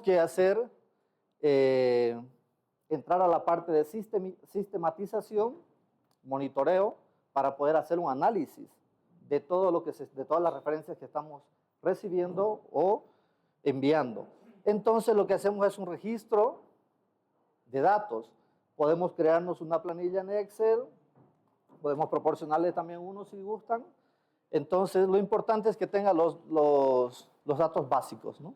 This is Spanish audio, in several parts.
que hacer, entrar a la parte de sistematización, monitoreo, para poder hacer un análisis de todo lo que de todas las referencias que estamos recibiendo o enviando. Entonces lo que hacemos es un registro de datos. Podemos crearnos una planilla en Excel, podemos proporcionarle también uno si gustan. Entonces lo importante es que tenga los datos básicos, ¿no?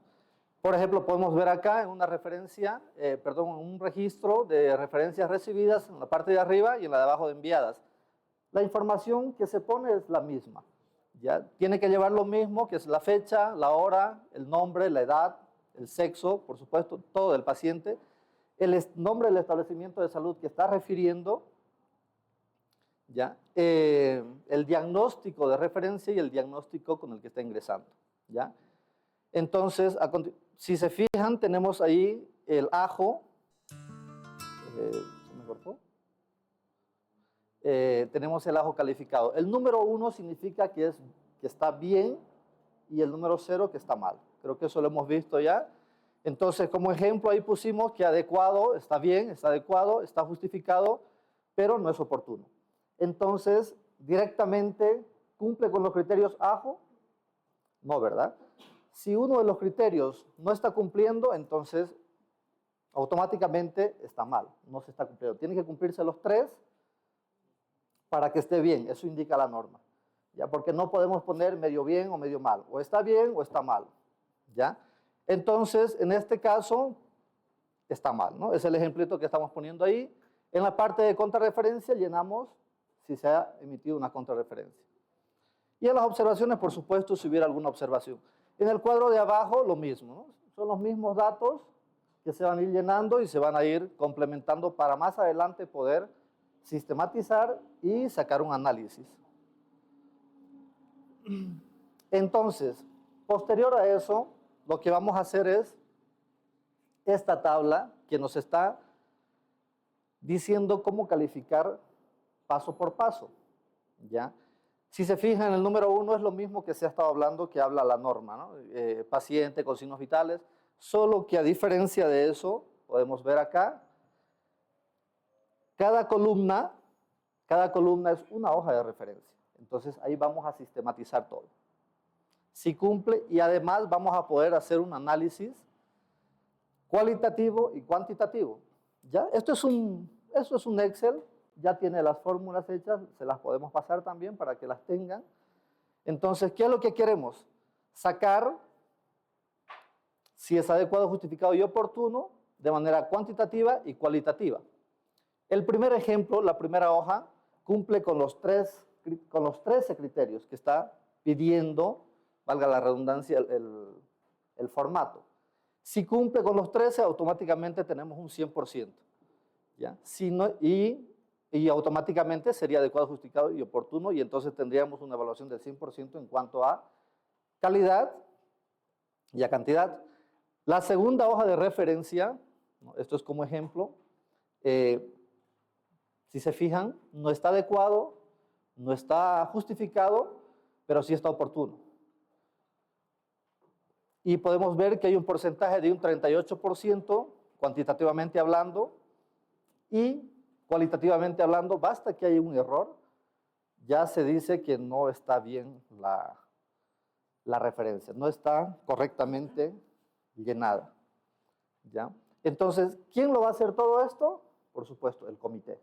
Por ejemplo, podemos ver acá en una referencia, en un registro de referencias recibidas en la parte de arriba y en la de abajo de enviadas. La información que se pone es la misma. ¿Ya? Tiene que llevar lo mismo, que es la fecha, la hora, el nombre, la edad, el sexo, por supuesto, todo del paciente, el nombre del establecimiento de salud que está refiriendo, ¿ya? El diagnóstico de referencia y el diagnóstico con el que está ingresando, ¿ya? Entonces, si se fijan, tenemos ahí el ajo. ¿Se me cortó? Tenemos el ajo calificado. El número 1 significa que está bien y el número 0 que está mal. Creo que eso lo hemos visto ya. Entonces, como ejemplo, ahí pusimos que adecuado, está bien, está adecuado, está justificado, pero no es oportuno. Entonces, directamente, ¿cumple con los criterios ajo? No, ¿verdad? Si uno de los criterios no está cumpliendo, entonces automáticamente está mal, no se está cumpliendo. Tienen que cumplirse los 3 para que esté bien, eso indica la norma. ¿Ya? Porque no podemos poner medio bien o medio mal, o está bien o está mal. ¿Ya? Entonces, en este caso, está mal, ¿no? Es el ejemplito que estamos poniendo ahí. En la parte de contrarreferencia llenamos si se ha emitido una contrarreferencia. Y en las observaciones, por supuesto, si hubiera alguna observación. En el cuadro de abajo, lo mismo, ¿no? Son los mismos datos que se van a ir llenando y se van a ir complementando para más adelante poder sistematizar y sacar un análisis. Entonces, posterior a eso, lo que vamos a hacer es esta tabla que nos está diciendo cómo calificar paso por paso, ¿ya? Si se fijan, en el número 1 es lo mismo que se ha estado hablando, que habla la norma, ¿no? Paciente con signos vitales, solo que a diferencia de eso, podemos ver acá, cada columna es una hoja de referencia. Entonces ahí vamos a sistematizar todo. Si cumple, y además vamos a poder hacer un análisis cualitativo y cuantitativo. ¿Ya? Esto es un Excel, ya tiene las fórmulas hechas, se las podemos pasar también para que las tengan. Entonces, ¿qué es lo que queremos? Sacar si es adecuado, justificado y oportuno de manera cuantitativa y cualitativa. El primer ejemplo, la primera hoja, cumple con los 13 criterios que está pidiendo, valga la redundancia, el formato. Si cumple con los 13, automáticamente tenemos un 100%. ¿Ya? Si no, y automáticamente sería adecuado, justificado y oportuno, y entonces tendríamos una evaluación del 100% en cuanto a calidad y a cantidad. La segunda hoja de referencia, ¿no? Esto es como ejemplo, si se fijan, no está adecuado, no está justificado, pero sí está oportuno. Y podemos ver que hay un porcentaje de un 38%, cuantitativamente hablando, y cualitativamente hablando, basta que haya un error, ya se dice que no está bien la referencia, no está correctamente llenada. ¿Ya? Entonces, ¿quién lo va a hacer todo esto? Por supuesto, el comité.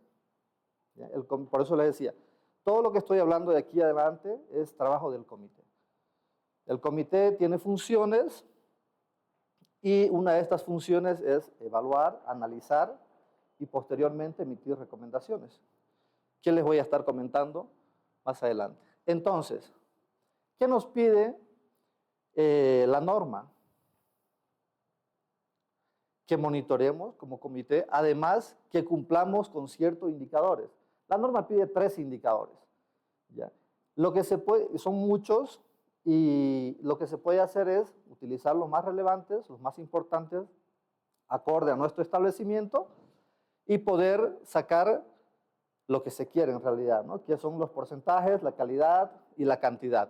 ¿Ya? Por eso les decía, todo lo que estoy hablando de aquí adelante es trabajo del comité. El comité tiene funciones y una de estas funciones es evaluar, analizar y posteriormente emitir recomendaciones, que les voy a estar comentando más adelante. Entonces, ¿qué nos pide la norma? Que monitoreemos como comité, además que cumplamos con ciertos indicadores. La norma pide 3 indicadores. ¿Ya? Lo que se puede, son muchos, y lo que se puede hacer es utilizar los más relevantes, los más importantes, acorde a nuestro establecimiento, y poder sacar lo que se quiere en realidad, ¿no? Que son los porcentajes, la calidad y la cantidad.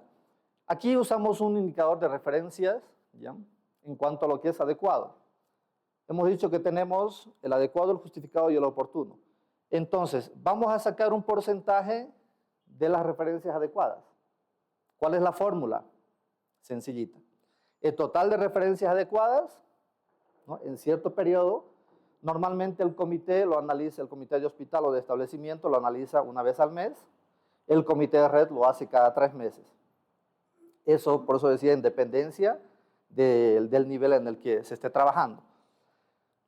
Aquí usamos un indicador de referencias, ¿ya? En cuanto a lo que es adecuado. Hemos dicho que tenemos el adecuado, el justificado y el oportuno. Entonces, vamos a sacar un porcentaje de las referencias adecuadas. ¿Cuál es la fórmula? Sencillita. El total de referencias adecuadas, ¿no?, en cierto periodo, normalmente el comité lo analiza, el comité de hospital o de establecimiento lo analiza una vez al mes, el comité de red lo hace cada 3 meses. Eso, por eso decía, en dependencia del nivel en el que se esté trabajando.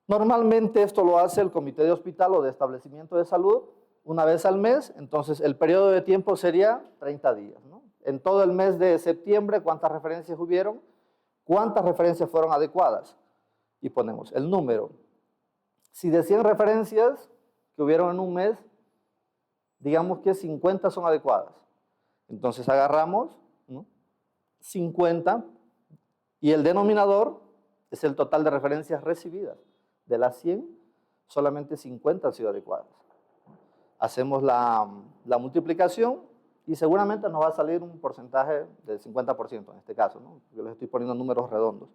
Normalmente esto lo hace el comité de hospital o de establecimiento de salud una vez al mes, entonces el periodo de tiempo sería 30 días, ¿no? En todo el mes de septiembre, ¿cuántas referencias hubieron? ¿Cuántas referencias fueron adecuadas? Y ponemos el número. Si de 100 referencias que hubieron en un mes, digamos que 50 son adecuadas. Entonces agarramos, ¿no?, 50 y el denominador es el total de referencias recibidas. De las 100, solamente 50 han sido adecuadas. Hacemos la multiplicación y seguramente nos va a salir un porcentaje del 50% en este caso, ¿no? Yo les estoy poniendo números redondos.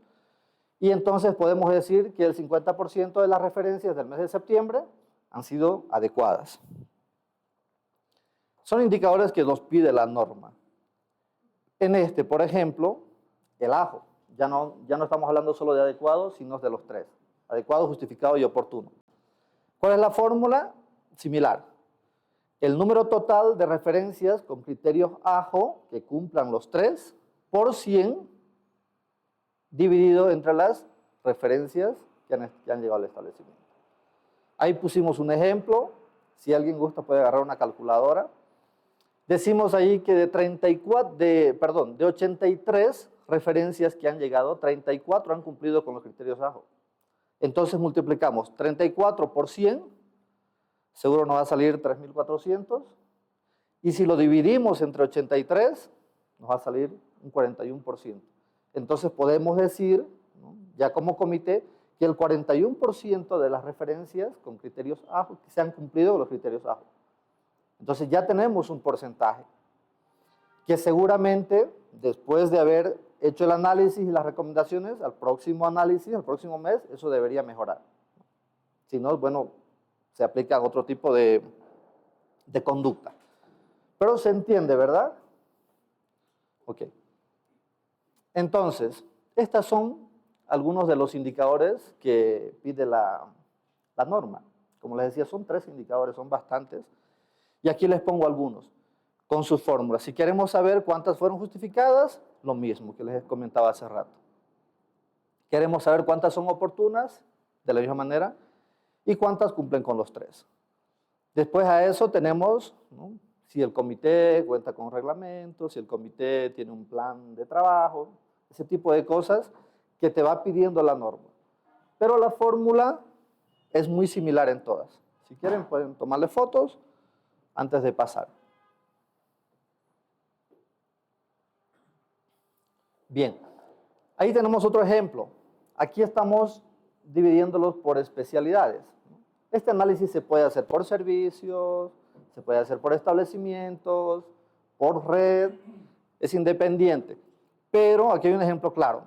Y entonces podemos decir que el 50% de las referencias del mes de septiembre han sido adecuadas. Son indicadores que nos pide la norma. En este, por ejemplo, el ajo. Ya no estamos hablando solo de adecuado, sino de los 3. Adecuado, justificado y oportuno. ¿Cuál es la fórmula? Similar. El número total de referencias con criterios AJO que cumplan los 3 por 100 dividido entre las referencias que han llegado al establecimiento. Ahí pusimos un ejemplo. Si alguien gusta puede agarrar una calculadora. Decimos ahí que de 83 referencias que han llegado, 34 han cumplido con los criterios AJO. Entonces multiplicamos 34 por 100, seguro nos va a salir 3.400. Y si lo dividimos entre 83, nos va a salir un 41%. Entonces podemos decir, ¿no?, ya como comité, que el 41% de las referencias con criterios AJO que se han cumplido con los criterios AJO. Entonces ya tenemos un porcentaje que seguramente después de haber hecho el análisis y las recomendaciones, al próximo análisis, al próximo mes, eso debería mejorar. Si no, bueno, se aplica otro tipo de conducta. Pero se entiende, ¿verdad? Ok. Entonces, estos son algunos de los indicadores que pide la norma. Como les decía, son 3 indicadores, son bastantes. Y aquí les pongo algunos con sus fórmulas. Si queremos saber cuántas fueron justificadas, lo mismo que les comentaba hace rato. Queremos saber cuántas son oportunas, de la misma manera, y cuántas cumplen con los 3. Después a eso tenemos, ¿no?, si el comité cuenta con reglamentos, si el comité tiene un plan de trabajo, ese tipo de cosas que te va pidiendo la norma. Pero la fórmula es muy similar en todas. Si quieren pueden tomarle fotos antes de pasar. Bien, ahí tenemos otro ejemplo. Aquí estamos dividiéndolos por especialidades. Este análisis se puede hacer por servicios, se puede hacer por establecimientos, por red, es independiente. Pero aquí hay un ejemplo claro.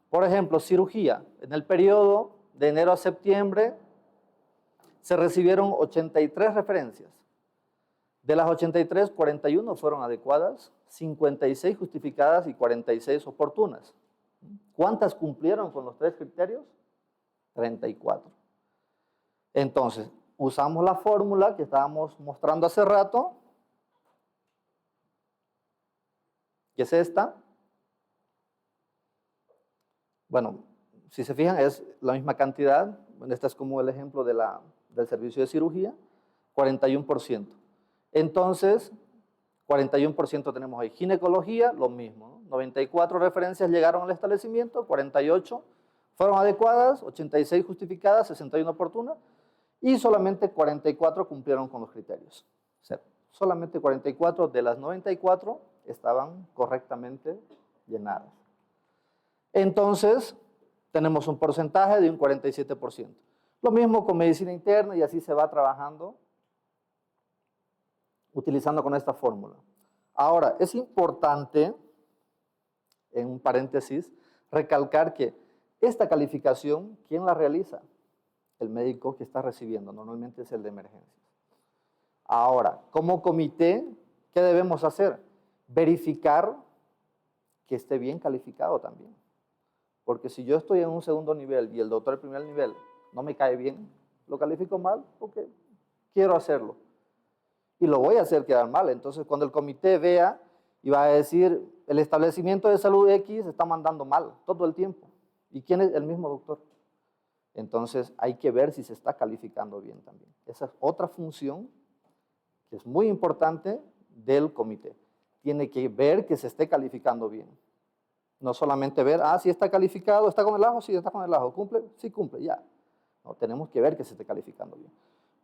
Por ejemplo, cirugía. En el periodo de enero a septiembre se recibieron 83 referencias. De las 83, 41 fueron adecuadas, 56 justificadas y 46 oportunas. ¿Cuántas cumplieron con los 3 criterios? 34. Entonces, usamos la fórmula que estábamos mostrando hace rato, que es esta. Bueno, si se fijan, es la misma cantidad. Bueno, este es como el ejemplo del servicio de cirugía, 41%. Entonces, 41% tenemos ahí. Ginecología, lo mismo, ¿no? 94 referencias llegaron al establecimiento, 48 fueron adecuadas, 86 justificadas, 61 oportunas, y solamente 44 cumplieron con los criterios. O sea, solamente 44 de las 94 estaban correctamente llenadas. Entonces, tenemos un porcentaje de un 47%. Lo mismo con medicina interna y así se va trabajando utilizando con esta fórmula. Ahora, es importante, en un paréntesis, recalcar que esta calificación, ¿quién la realiza? el médico que está recibiendo, normalmente es el de emergencias. Ahora, como comité, ¿qué debemos hacer? Verificar que esté bien calificado también. Porque si yo estoy en un segundo nivel y el doctor del primer nivel no me cae bien, lo califico mal porque quiero hacerlo. Y lo voy a hacer quedar mal. Entonces, cuando el comité vea y va a decir, el establecimiento de salud X está mandando mal todo el tiempo. ¿Y quién es? El mismo doctor. Entonces, hay que ver si se está calificando bien también. Esa es otra función que es muy importante del comité. Tiene que ver que se esté calificando bien. No solamente ver, si está calificado, está con el ajo, sí, está con el ajo, cumple, sí cumple, ya. No, tenemos que ver que se esté calificando bien.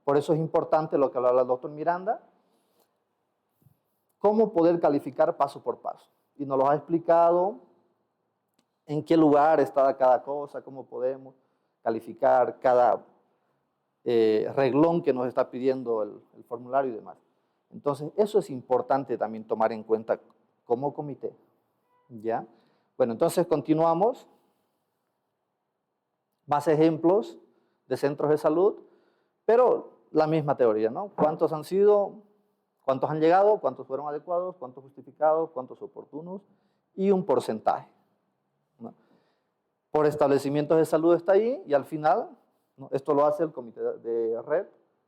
Por eso es importante lo que hablaba el doctor Miranda, cómo poder calificar paso por paso. Y nos lo ha explicado en qué lugar está cada cosa, cómo podemos calificar cada reglón que nos está pidiendo el formulario y demás. Entonces, eso es importante también tomar en cuenta como comité. ¿Ya? Bueno, entonces continuamos. Más ejemplos de centros de salud, pero la misma teoría, ¿no? ¿Cuántos han sido? ¿Cuántos han llegado? ¿Cuántos fueron adecuados? ¿Cuántos justificados? ¿Cuántos oportunos? Y un porcentaje, ¿no? Por establecimientos de salud está ahí y al final, ¿no? Esto lo hace el comité de red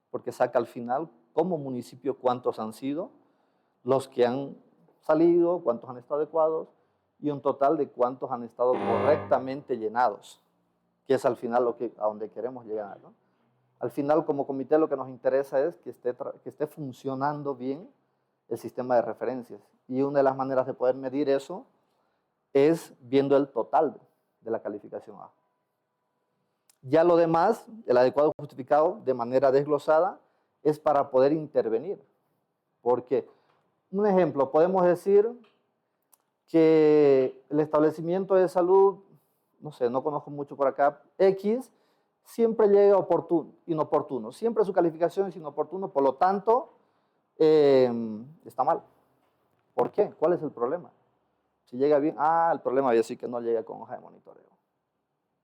porque saca al final como municipio cuántos han sido, los que han salido, cuántos han estado adecuados y un total de cuántos han estado correctamente llenados, que es al final a donde queremos llegar, ¿no? Al final, como comité, lo que nos interesa es que esté funcionando bien el sistema de referencias. Y una de las maneras de poder medir eso es viendo el total de la calificación A. Ya lo demás, el adecuado justificado de manera desglosada, es para poder intervenir. Porque, un ejemplo, podemos decir que el establecimiento de salud, no sé, no conozco mucho por acá, X, siempre llega inoportuno. Siempre su calificación es inoportuno, por lo tanto, está mal. ¿Por qué? ¿Cuál es el problema? Si llega bien, el problema es decir que no llega con hoja de monitoreo.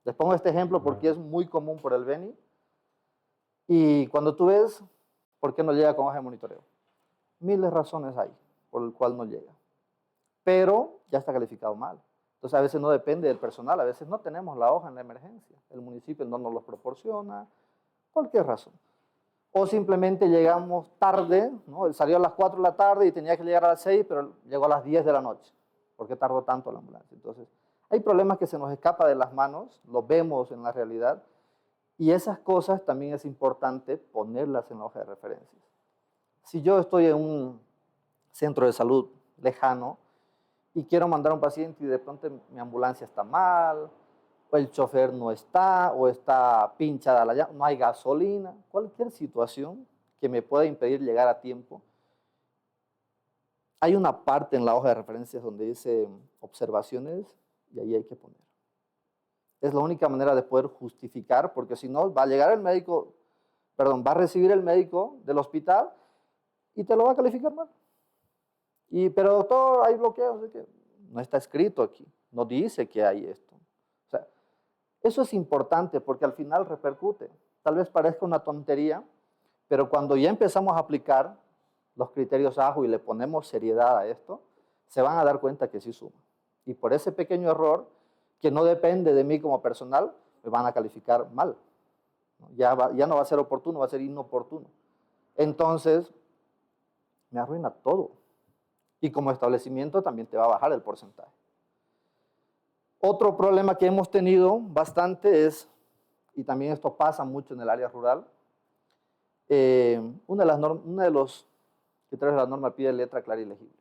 Les pongo este ejemplo porque es muy común por el Beni. Y cuando tú ves, ¿por qué no llega con hoja de monitoreo? Miles de razones hay por el cual no llega. Pero ya está calificado mal. Entonces, a veces no depende del personal, a veces no tenemos la hoja en la emergencia, el municipio no nos los proporciona, cualquier razón. O simplemente llegamos tarde, ¿no? Él salió a las 4 de la tarde y tenía que llegar a las 6, pero llegó a las 10 de la noche. ¿Por qué tardó tanto la ambulancia? Entonces, hay problemas que se nos escapan de las manos, los vemos en la realidad, y esas cosas también es importante ponerlas en la hoja de referencias. Si yo estoy en un centro de salud lejano, y quiero mandar a un paciente y de pronto mi ambulancia está mal, o el chofer no está, o está pinchada la llanta, no hay gasolina, cualquier situación que me pueda impedir llegar a tiempo. Hay una parte en la hoja de referencias donde dice observaciones y ahí hay que poner. Es la única manera de poder justificar, porque si no, va a llegar el médico, va a recibir el médico del hospital y te lo va a calificar mal. Pero doctor, hay bloqueos. No está escrito aquí, no dice que hay esto. O sea, eso es importante porque al final repercute. Tal vez parezca una tontería, pero cuando ya empezamos a aplicar los criterios AJU y le ponemos seriedad a esto, se van a dar cuenta que sí suma. Y por ese pequeño error, que no depende de mí como personal, me van a calificar mal. Ya no va a ser oportuno, va a ser inoportuno. Entonces, me arruina todo. Y como establecimiento también te va a bajar el porcentaje. Otro problema que hemos tenido bastante es, y también esto pasa mucho en el área rural, una de los criterios de la norma pide letra clara y legible.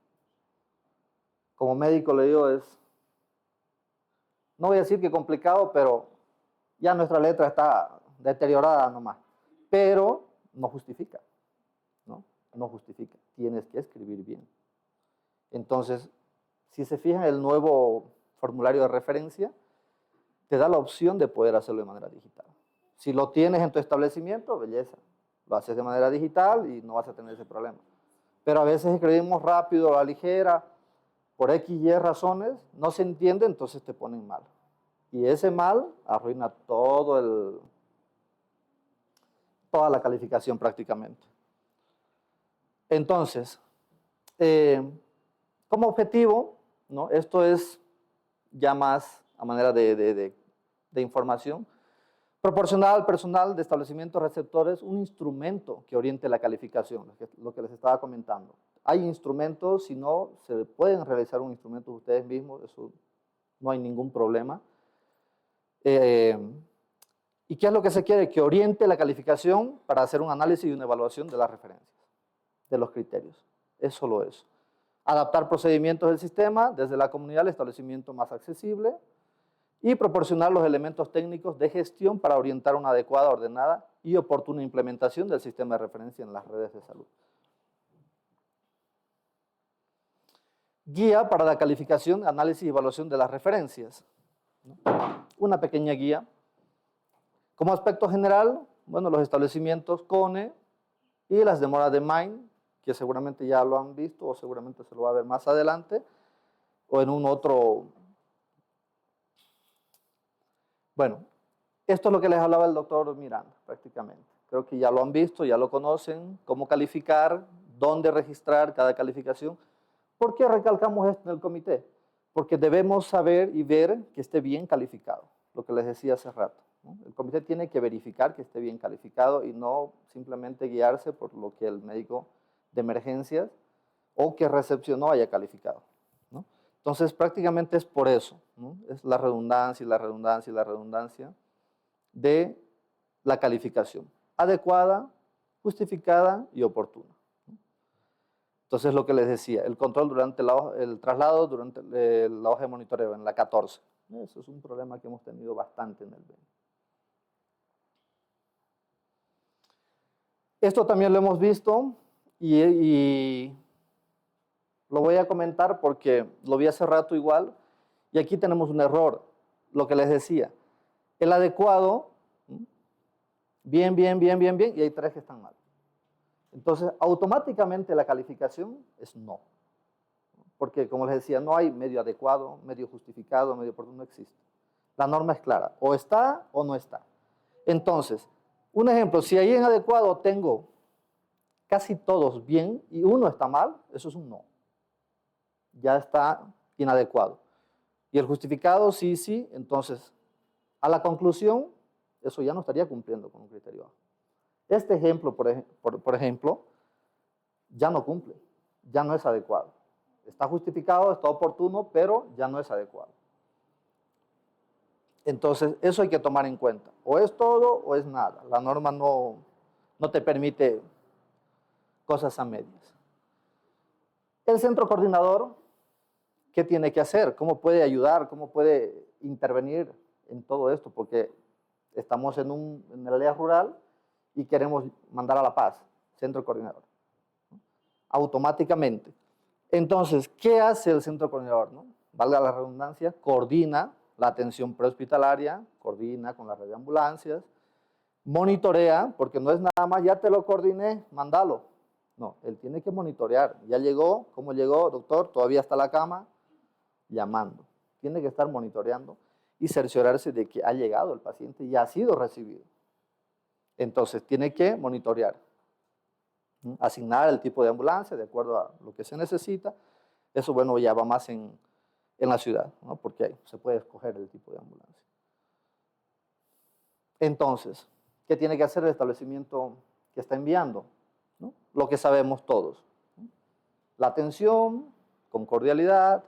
Como médico le digo no voy a decir que complicado, pero ya nuestra letra está deteriorada nomás. Pero no justifica, ¿no? No justifica. Tienes que escribir bien. Entonces, si se fijan, el nuevo formulario de referencia te da la opción de poder hacerlo de manera digital. Si lo tienes en tu establecimiento, belleza. Lo haces de manera digital y no vas a tener ese problema. Pero a veces escribimos rápido, a la ligera, por X y razones, no se entiende, entonces te ponen mal. Y ese mal arruina todo toda la calificación prácticamente. Entonces, como objetivo, ¿no? Esto es ya más a manera de información, proporcionar al personal de establecimientos receptores un instrumento que oriente la calificación, lo que les estaba comentando. Hay instrumentos, si no, se pueden realizar un instrumento ustedes mismos, eso no hay ningún problema. ¿Y qué es lo que se quiere? Que oriente la calificación para hacer un análisis y una evaluación de las referencias, de los criterios. Es solo eso. Adaptar procedimientos del sistema desde la comunidad al establecimiento más accesible y proporcionar los elementos técnicos de gestión para orientar una adecuada, ordenada y oportuna implementación del sistema de referencia en las redes de salud. Guía para la calificación, análisis y evaluación de las referencias. Una pequeña guía. Como aspecto general, bueno, los establecimientos CONE y las demoras de MAIN, que seguramente ya lo han visto o seguramente se lo va a ver más adelante, o en un otro. Bueno, esto es lo que les hablaba el doctor Miranda, prácticamente. Creo que ya lo han visto, ya lo conocen, cómo calificar, dónde registrar cada calificación. ¿Por qué recalcamos esto en el comité? Porque debemos saber y ver que esté bien calificado, lo que les decía hace rato, ¿no? El comité tiene que verificar que esté bien calificado y no simplemente guiarse por lo que el médico de emergencias o que recepcionó haya calificado, ¿no? Entonces, prácticamente es por eso, ¿no? Es la redundancia y la redundancia y la redundancia de la calificación. Adecuada, justificada y oportuna. Entonces, lo que les decía, el control durante el traslado, durante la hoja de monitoreo, en la 14. Eso es un problema que hemos tenido bastante en el BEN. Esto también lo hemos visto y lo voy a comentar porque lo vi hace rato igual y aquí tenemos un error, lo que les decía. El adecuado, bien, bien, bien, bien, bien, y hay 3 que están mal. Entonces, automáticamente la calificación es no. Porque, como les decía, no hay medio adecuado, medio justificado, medio oportuno, no existe. La norma es clara, o está o no está. Entonces, un ejemplo, si ahí en adecuado tengo casi todos bien y uno está mal, eso es un no. Ya está inadecuado. Y el justificado, sí, sí, entonces, a la conclusión, eso ya no estaría cumpliendo con un criterio A. Este ejemplo, por ejemplo, ya no cumple, ya no es adecuado. Está justificado, está oportuno, pero ya no es adecuado. Entonces, eso hay que tomar en cuenta. O es todo o es nada. La norma no te permite cosas a medias. El centro coordinador, ¿qué tiene que hacer? ¿Cómo puede ayudar? ¿Cómo puede intervenir en todo esto? Porque estamos en el área rural y queremos mandar a La Paz, centro coordinador, automáticamente. Entonces, ¿qué hace el centro coordinador? ¿No? Valga la redundancia, coordina la atención prehospitalaria, coordina con la red de ambulancias, monitorea, porque no es nada más, ya te lo coordiné, mándalo. No, él tiene que monitorear. Ya llegó, ¿cómo llegó, doctor? ¿Todavía está la cama? Llamando. Tiene que estar monitoreando y cerciorarse de que ha llegado el paciente y ha sido recibido. Entonces, tiene que monitorear, asignar el tipo de ambulancia de acuerdo a lo que se necesita. Eso, bueno, ya va más en la ciudad, ¿no? Porque ahí se puede escoger el tipo de ambulancia. Entonces, ¿qué tiene que hacer el establecimiento que está enviando? ¿No? Lo que sabemos todos, ¿no? La atención, con cordialidad,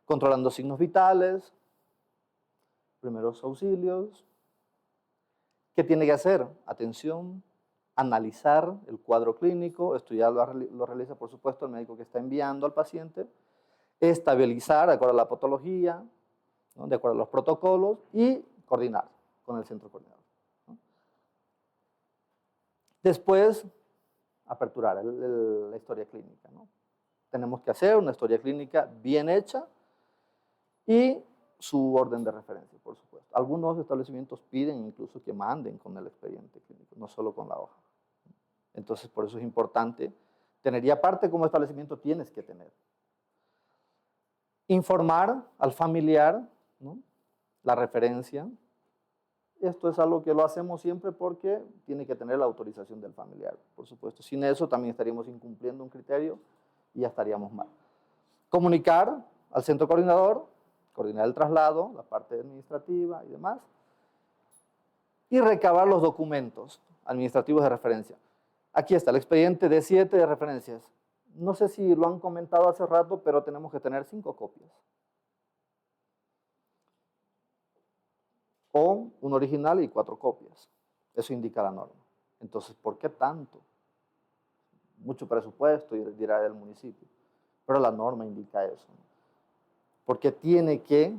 controlando signos vitales, primeros auxilios. ¿Qué tiene que hacer? Atención, analizar el cuadro clínico, esto ya lo realiza, por supuesto, el médico que está enviando al paciente, estabilizar de acuerdo a la patología, ¿no? De acuerdo a los protocolos y coordinar con el centro coordinador, ¿no? Después, aperturar la historia clínica, ¿no? Tenemos que hacer una historia clínica bien hecha y su orden de referencia, por supuesto. Algunos establecimientos piden incluso que manden con el expediente clínico, no solo con la hoja. Entonces, por eso es importante tener, y aparte como establecimiento tienes que tener. Informar al familiar, ¿no? La referencia, Esto es algo que lo hacemos siempre porque tiene que tener la autorización del familiar, por supuesto. Sin eso también estaríamos incumpliendo un criterio y ya estaríamos mal. Comunicar al centro coordinador, coordinar el traslado, la parte administrativa y demás, y recabar los documentos administrativos de referencia. Aquí está el expediente D7 de referencias. No sé si lo han comentado hace rato, pero tenemos que tener 5 copias. O un original y 4 copias. Eso indica la norma. Entonces, ¿por qué tanto? Mucho presupuesto, dirá el municipio. Pero la norma indica eso, ¿no? Porque tiene que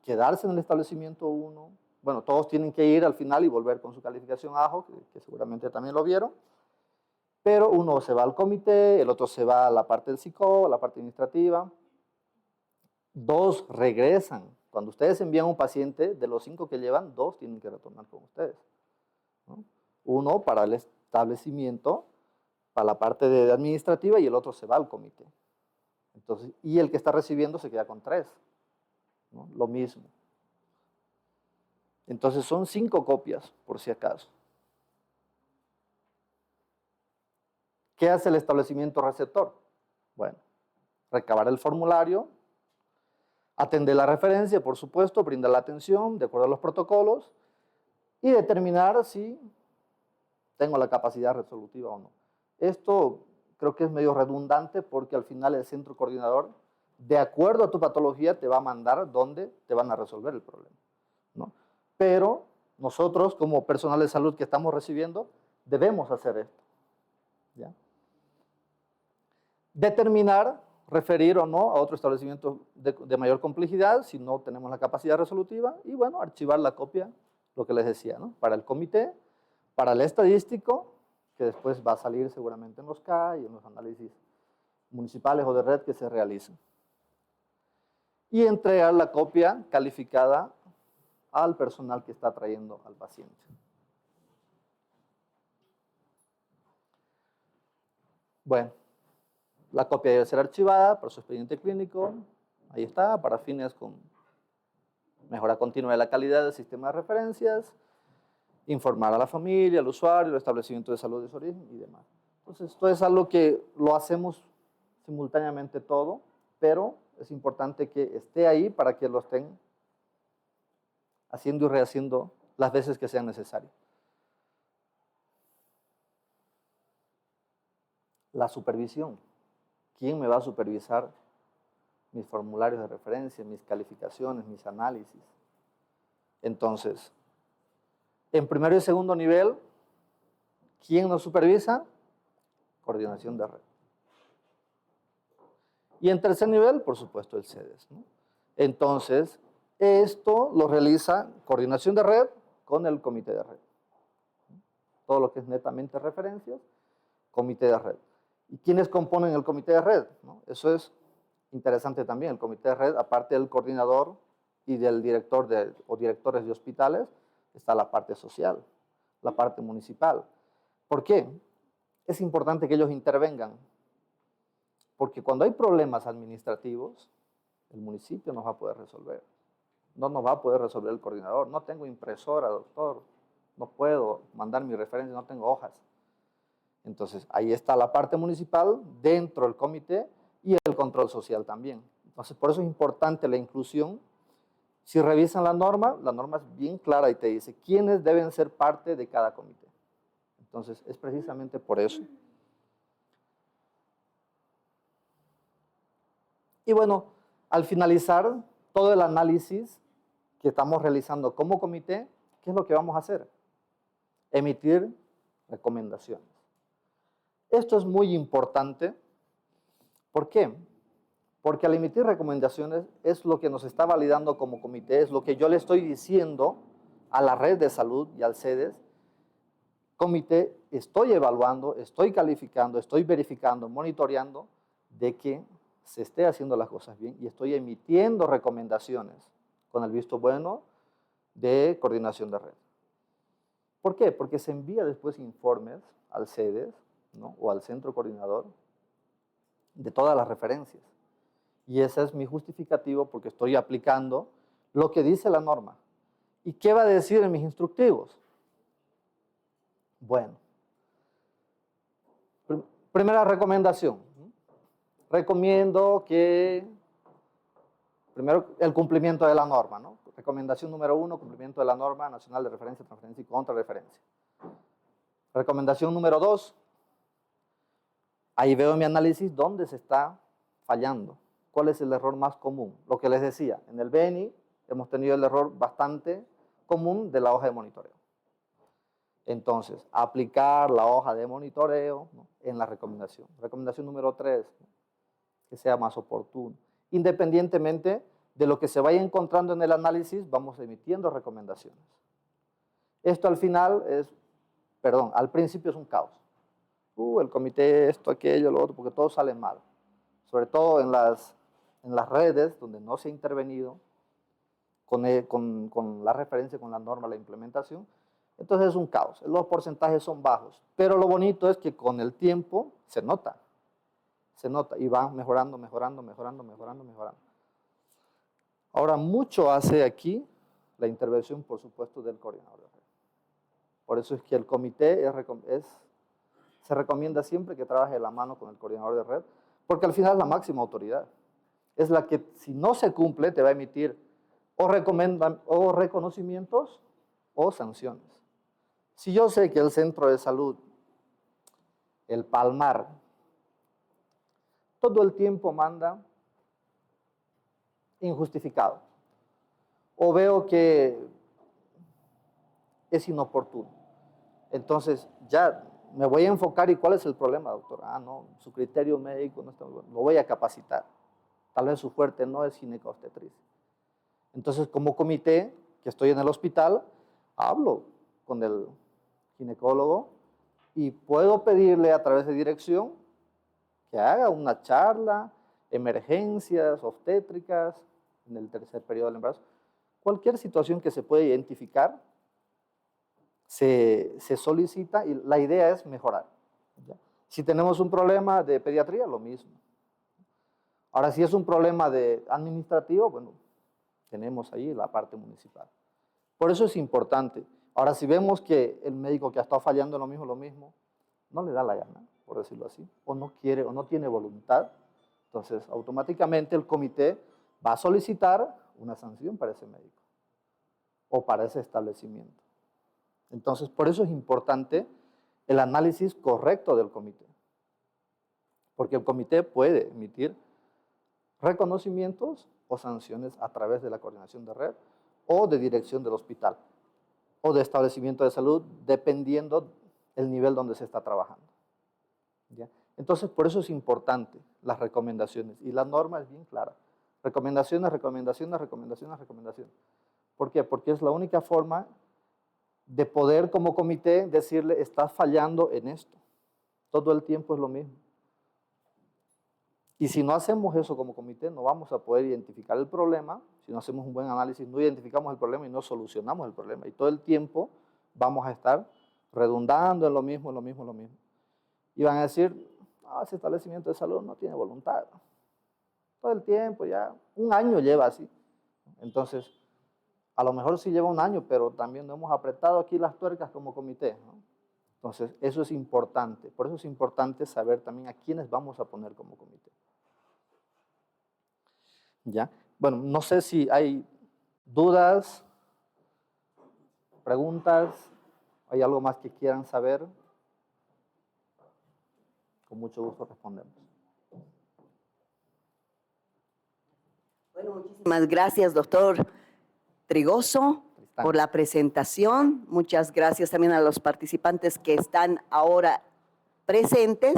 quedarse en el establecimiento uno. Bueno, todos tienen que ir al final y volver con su calificación AJO, que seguramente también lo vieron. Pero uno se va al comité, el otro se va a la parte del psicólogo, a la parte administrativa. 2 regresan. Cuando ustedes envían un paciente, de los 5 que llevan, 2 tienen que retornar con ustedes, ¿no? Uno para el establecimiento, para la parte administrativa, y el otro se va al comité. Entonces, y el que está recibiendo se queda con 3, ¿no? Lo mismo. Entonces son 5 copias, por si acaso. ¿Qué hace el establecimiento receptor? Bueno, recabar el formulario, atender la referencia, por supuesto, brindar la atención de acuerdo a los protocolos y determinar si tengo la capacidad resolutiva o no. Esto creo que es medio redundante porque al final el centro coordinador, de acuerdo a tu patología, te va a mandar dónde te van a resolver el problema, ¿no? Pero nosotros, como personal de salud que estamos recibiendo, debemos hacer esto, ¿ya? Determinar, referir o no a otro establecimiento de mayor complejidad si no tenemos la capacidad resolutiva y, bueno, archivar la copia, lo que les decía, ¿no? Para el comité, para el estadístico, que después va a salir seguramente en los CAE y en los análisis municipales o de red que se realicen. Y entregar la copia calificada al personal que está trayendo al paciente. Bueno, la copia debe ser archivada por su expediente clínico. Ahí está, para fines con mejora continua de la calidad del sistema de referencias, informar a la familia, al usuario, el establecimiento de salud de su origen y demás. Entonces, esto es algo que lo hacemos simultáneamente todo, pero es importante que esté ahí para que lo estén haciendo y rehaciendo las veces que sean necesarias. La supervisión. ¿Quién me va a supervisar mis formularios de referencia, mis calificaciones, mis análisis? Entonces, en primero y segundo nivel, ¿quién nos supervisa? Coordinación de red. Y en tercer nivel, por supuesto, el CEDES, ¿no? Entonces, esto lo realiza coordinación de red con el comité de red. Todo lo que es netamente referencias, comité de red. ¿Y quiénes componen el comité de red? ¿No? Eso es interesante también. El comité de red, aparte del coordinador y del director o directores de hospitales, está la parte social, la parte municipal. ¿Por qué? Es importante que ellos intervengan, porque cuando hay problemas administrativos, el municipio no va a poder resolver. No nos va a poder resolver el coordinador. No tengo impresora, doctor. No puedo mandar mi referencia, no tengo hojas. Entonces, ahí está la parte municipal dentro del comité y el control social también. Entonces, por eso es importante la inclusión. Si revisan la norma es bien clara y te dice quiénes deben ser parte de cada comité. Entonces, es precisamente por eso. Y bueno, al finalizar todo el análisis que estamos realizando como comité, ¿qué es lo que vamos a hacer? Emitir recomendaciones. Esto es muy importante. ¿Por qué? Porque al emitir recomendaciones es lo que nos está validando como comité, es lo que yo le estoy diciendo a la red de salud y al CEDES. Comité, estoy evaluando, estoy calificando, estoy verificando, monitoreando de que se esté haciendo las cosas bien y estoy emitiendo recomendaciones con el visto bueno de coordinación de red. ¿Por qué? Porque se envía después informes al CEDES, ¿no? O al centro coordinador de todas las referencias. Y ese es mi justificativo porque estoy aplicando lo que dice la norma. ¿Y qué va a decir en mis instructivos? Bueno, primera recomendación. Recomiendo que, primero, el cumplimiento de la norma, ¿no? Recomendación número 1, cumplimiento de la norma nacional de referencia, transferencia y contrarreferencia. Recomendación número 2, ahí veo en mi análisis dónde se está fallando, cuál es el error más común. Lo que les decía, en el BNI hemos tenido el error bastante común de la hoja de monitoreo. Entonces, aplicar la hoja de monitoreo, ¿no?, en la recomendación. Recomendación número 3, ¿no?, que sea más oportuno. Independientemente de lo que se vaya encontrando en el análisis, vamos emitiendo recomendaciones. Esto al final es, perdón, al principio es un caos. El comité, esto, aquello, lo otro, porque todo sale mal. Sobre todo en las redes donde no se ha intervenido con la referencia, con la norma, la implementación. Entonces es un caos. Los porcentajes son bajos. Pero lo bonito es que con el tiempo se nota. Se nota y va mejorando, mejorando, mejorando, mejorando, mejorando. Ahora, mucho hace aquí la intervención, por supuesto, del coordinador de red. Por eso es que el comité se recomienda siempre que trabaje de la mano con el coordinador de red, porque al final es la máxima autoridad. Es la que, si no se cumple, te va a emitir o reconocimientos o sanciones. Si yo sé que el centro de salud, el Palmar, todo el tiempo manda injustificado, o veo que es inoportuno, entonces ya me voy a enfocar. ¿Y cuál es el problema, doctor? No, su criterio médico no está muy bueno, lo voy a capacitar. Tal vez su fuerte no es gineco-obstetricia. Entonces, como comité, que estoy en el hospital, hablo con el ginecólogo y puedo pedirle a través de dirección que haga una charla, emergencias obstétricas, en el tercer periodo del embarazo. Cualquier situación que se pueda identificar, se solicita y la idea es mejorar, ¿ya? Si tenemos un problema de pediatría, lo mismo. Ahora, si es un problema administrativo, bueno, tenemos ahí la parte municipal. Por eso es importante. Ahora, si vemos que el médico que ha estado fallando en lo mismo, no le da la gana, por decirlo así, o no quiere o no tiene voluntad, entonces automáticamente el comité va a solicitar una sanción para ese médico o para ese establecimiento. Entonces, por eso es importante el análisis correcto del comité, porque el comité puede emitir reconocimientos o sanciones a través de la coordinación de red o de dirección del hospital o de establecimiento de salud, dependiendo el nivel donde se está trabajando, ¿ya? Entonces, por eso es importante las recomendaciones, y la norma es bien clara. Recomendaciones, recomendaciones, recomendaciones, recomendaciones. ¿Por qué? Porque es la única forma de poder, como comité, decirle, estás fallando en esto. Todo el tiempo es lo mismo. Y si no hacemos eso como comité, no vamos a poder identificar el problema. Si no hacemos un buen análisis, no identificamos el problema y no solucionamos el problema. Y todo el tiempo vamos a estar redundando en lo mismo, en lo mismo, en lo mismo. Y van a decir, ese establecimiento de salud no tiene voluntad. Todo el tiempo, ya un año lleva así. Entonces, a lo mejor sí lleva un año, pero también no hemos apretado aquí las tuercas como comité, ¿no? Entonces, eso es importante. Por eso es importante saber también a quiénes vamos a poner como comité. ¿Ya? Bueno, no sé si hay dudas, preguntas, ¿hay algo más que quieran saber? Con mucho gusto respondemos. Bueno, muchísimas gracias, doctor Trigoso, por la presentación. Muchas gracias también a los participantes que están ahora presentes.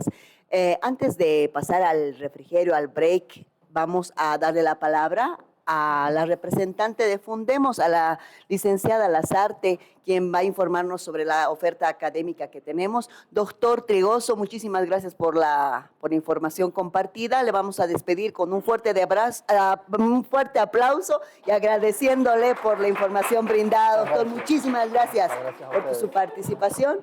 Antes de pasar al refrigerio, al break, vamos a darle la palabra a la representante de Fundemos, a la licenciada Lazarte, quien va a informarnos sobre la oferta académica que tenemos. Doctor Trigoso, muchísimas gracias por la información compartida. Le vamos a despedir con un fuerte aplauso y agradeciéndole por la información brindada. Doctor, muchísimas gracias por su participación.